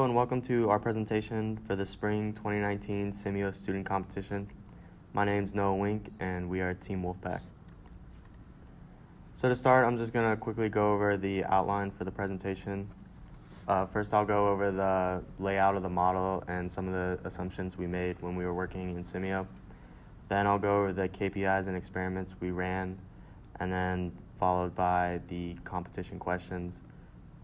and welcome to our presentation for the Spring 2019 Simio Student Competition. My name's Noah Wink, and we are Team Wolfpack. So to start, I'm just going to quickly go over the outline for the presentation. First, I'll go over the layout of the model and some of the assumptions we made when we were working in Simio. Then I'll go over the KPIs and experiments we ran, and then followed by the competition questions.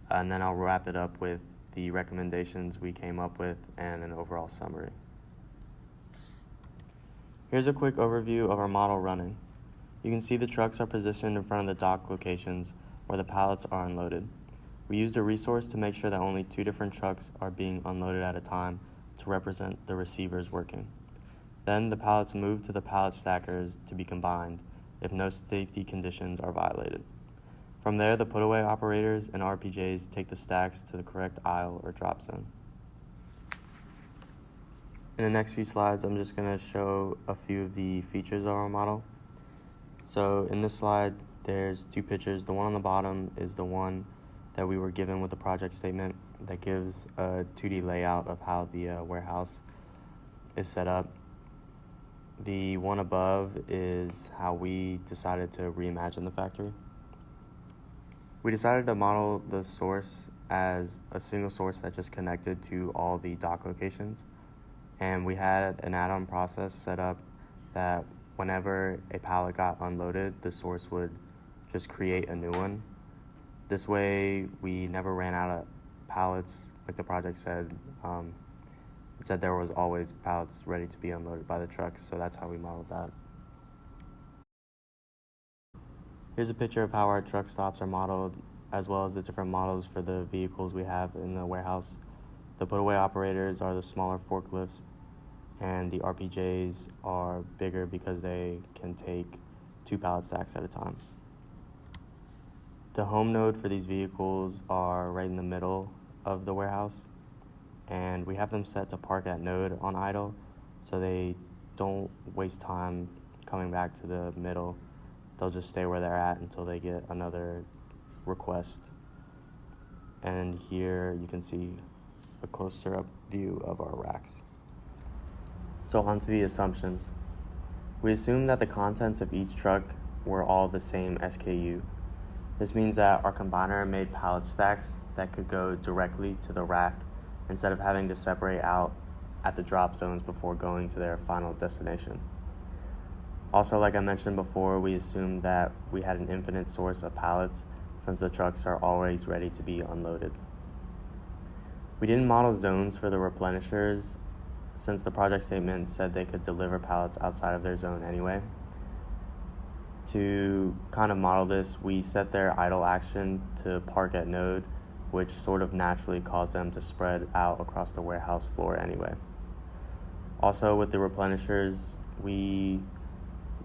And then I'll wrap it up with the recommendations we came up with and an overall summary. Here's a quick overview of our model running. You can see the trucks are positioned in front of the dock locations where the pallets are unloaded. We used a resource to make sure that only 2 different trucks are being unloaded at a time to represent the receivers working. Then the pallets move to the pallet stackers to be combined if no safety conditions are violated. From there, the put-away operators and RPJs take the stacks to the correct aisle or drop zone. In the next few slides, I'm just going to show a few of the features of our model. So in this slide, there's 2 pictures. The one on the bottom is the one that we were given with the project statement that gives a 2D layout of how the warehouse is set up. The one above is how we decided to reimagine the factory. We decided to model the source as a single source that just connected to all the dock locations. And we had an add-on process set up that whenever a pallet got unloaded, the source would just create a new one. This way, we never ran out of pallets, like the project said. It said there was always pallets ready to be unloaded by the trucks, so that's how we modeled that. Here's a picture of how our truck stops are modeled, as well as the different models for the vehicles we have in the warehouse. The put-away operators are the smaller forklifts, and the RPJs are bigger because they can take 2 pallet stacks at a time. The home node for these vehicles are right in the middle of the warehouse, and we have them set to park at node on idle, so they don't waste time coming back to the middle. They'll just stay where they're at until they get another request. And here you can see a closer up view of our racks. So onto the assumptions. We assumed that the contents of each truck were all the same SKU. This means that our combiner made pallet stacks that could go directly to the rack instead of having to separate out at the drop zones before going to their final destination. Also, like I mentioned before, we assumed that we had an infinite source of pallets since the trucks are always ready to be unloaded. We didn't model zones for the replenishers since the project statement said they could deliver pallets outside of their zone anyway. To kind of model this, we set their idle action to park at node, which sort of naturally caused them to spread out across the warehouse floor anyway. Also, with the replenishers, we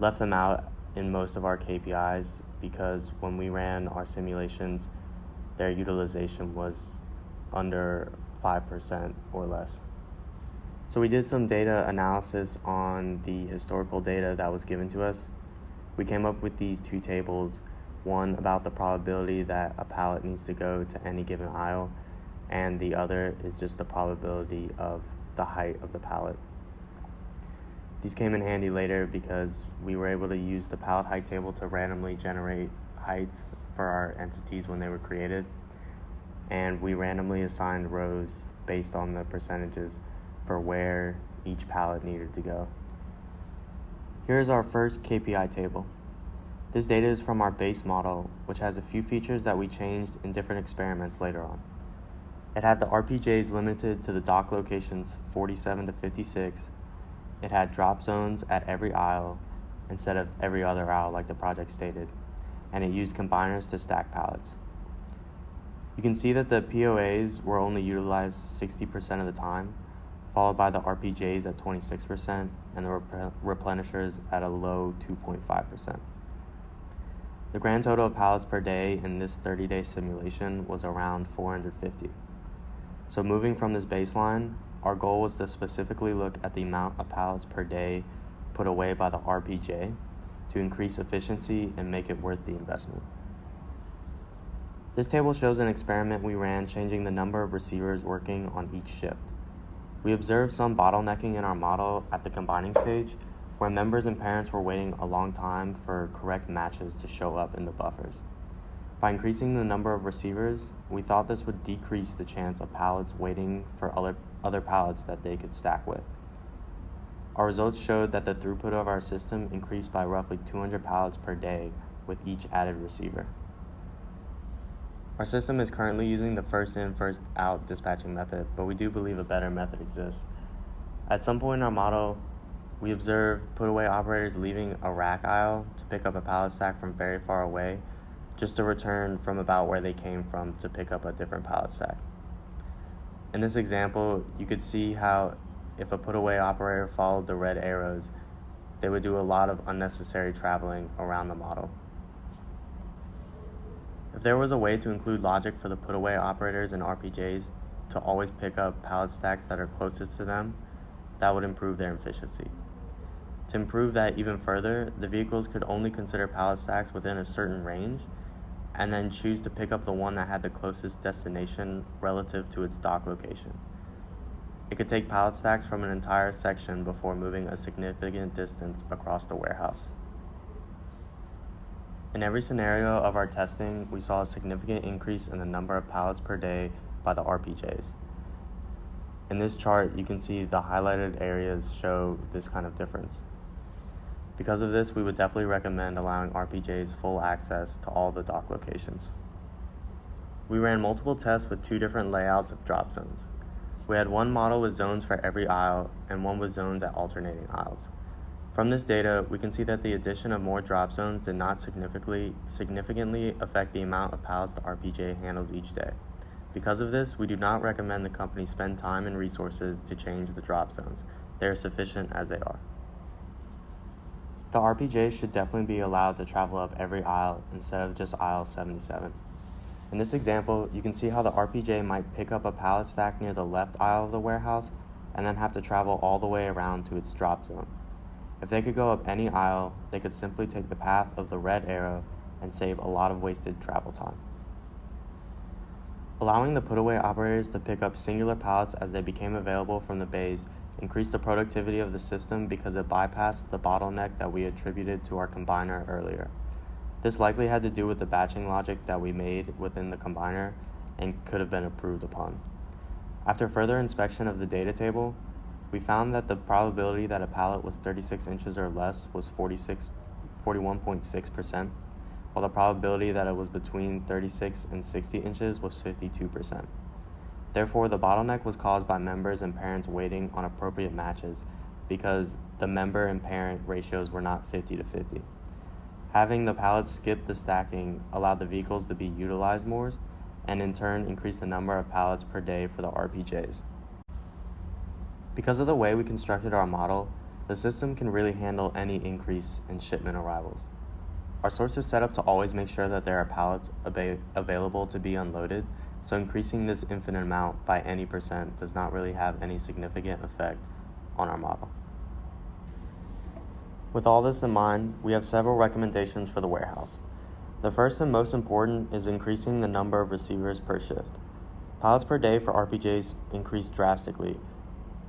left them out in most of our KPIs because when we ran our simulations, their utilization was under 5% or less. So we did some data analysis on the historical data that was given to us. We came up with these 2 tables, one about the probability that a pallet needs to go to any given aisle, and the other is just the probability of the height of the pallet. These came in handy later because we were able to use the pallet height table to randomly generate heights for our entities when they were created, and we randomly assigned rows based on the percentages for where each pallet needed to go. Here's our first KPI table. This data is from our base model, which has a few features that we changed in different experiments later on. It had the RPJs limited to the dock locations 47 to 56. It had drop zones at every aisle instead of every other aisle like the project stated, and it used combiners to stack pallets. You can see that the POAs were only utilized 60% of the time, followed by the RPJs at 26% and the replenishers at a low 2.5%. The grand total of pallets per day in this 30-day simulation was around 450. So moving from this baseline, our goal was to specifically look at the amount of pallets per day put away by the RPJ to increase efficiency and make it worth the investment. This table shows an experiment we ran changing the number of receivers working on each shift. We observed some bottlenecking in our model at the combining stage, where members and parents were waiting a long time for correct matches to show up in the buffers. By increasing the number of receivers, we thought this would decrease the chance of pallets waiting for other pallets that they could stack with. Our results showed that the throughput of our system increased by roughly 200 pallets per day with each added receiver. Our system is currently using the first in, first out dispatching method, but we do believe a better method exists. At some point in our model, we observed put-away operators leaving a rack aisle to pick up a pallet stack from very far away, just to return from about where they came from to pick up a different pallet stack. In this example, you could see how if a put-away operator followed the red arrows, they would do a lot of unnecessary traveling around the model. If there was a way to include logic for the put-away operators and RPJs to always pick up pallet stacks that are closest to them, that would improve their efficiency. To improve that even further, the vehicles could only consider pallet stacks within a certain range and then choose to pick up the one that had the closest destination relative to its dock location. It could take pallet stacks from an entire section before moving a significant distance across the warehouse. In every scenario of our testing, we saw a significant increase in the number of pallets per day by the RPJs. In this chart, you can see the highlighted areas show this kind of difference. Because of this, we would definitely recommend allowing RPJs full access to all the dock locations. We ran multiple tests with 2 different layouts of drop zones. We had one model with zones for every aisle and one with zones at alternating aisles. From this data, we can see that the addition of more drop zones did not significantly affect the amount of pallets the RPJ handles each day. Because of this, we do not recommend the company spend time and resources to change the drop zones. They are sufficient as they are. The RPJ should definitely be allowed to travel up every aisle instead of just aisle 77. In this example, you can see how the RPJ might pick up a pallet stack near the left aisle of the warehouse and then have to travel all the way around to its drop zone. If they could go up any aisle, they could simply take the path of the red arrow and save a lot of wasted travel time. Allowing the put-away operators to pick up singular pallets as they became available from the bays increased the productivity of the system because it bypassed the bottleneck that we attributed to our combiner earlier. This likely had to do with the batching logic that we made within the combiner and could have been improved upon. After further inspection of the data table, we found that the probability that a pallet was 36 inches or less was 41.6%, while the probability that it was between 36 and 60 inches was 52%. Therefore, the bottleneck was caused by members and parents waiting on appropriate matches because the member and parent ratios were not 50-50. Having the pallets skip the stacking allowed the vehicles to be utilized more and in turn increased the number of pallets per day for the RPJs. Because of the way we constructed our model, the system can really handle any increase in shipment arrivals. Our source is set up to always make sure that there are pallets available to be unloaded, so increasing this infinite amount by any percent does not really have any significant effect on our model. With all this in mind, we have several recommendations for the warehouse. The first and most important is increasing the number of receivers per shift. Pallets per day for RPJs increased drastically,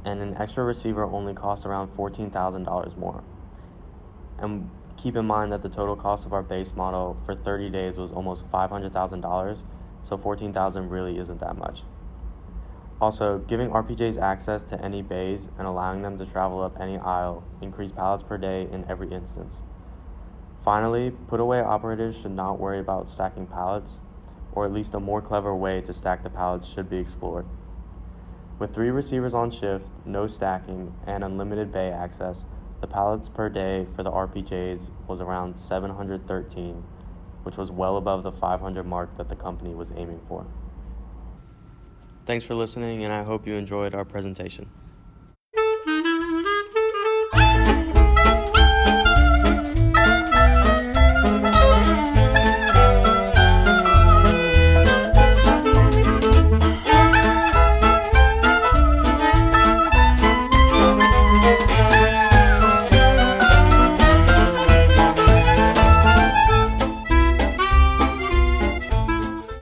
and an extra receiver only costs around $14,000 more. And keep in mind that the total cost of our base model for 30 days was almost $500,000, so $14,000 really isn't that much. Also, giving RPJs access to any bays and allowing them to travel up any aisle increased pallets per day in every instance. Finally, put-away operators should not worry about stacking pallets, or at least a more clever way to stack the pallets should be explored. With 3 receivers on shift, no stacking, and unlimited bay access, the pallets per day for the RPJs was around 713, which was well above the 500 mark that the company was aiming for. Thanks for listening, and I hope you enjoyed our presentation.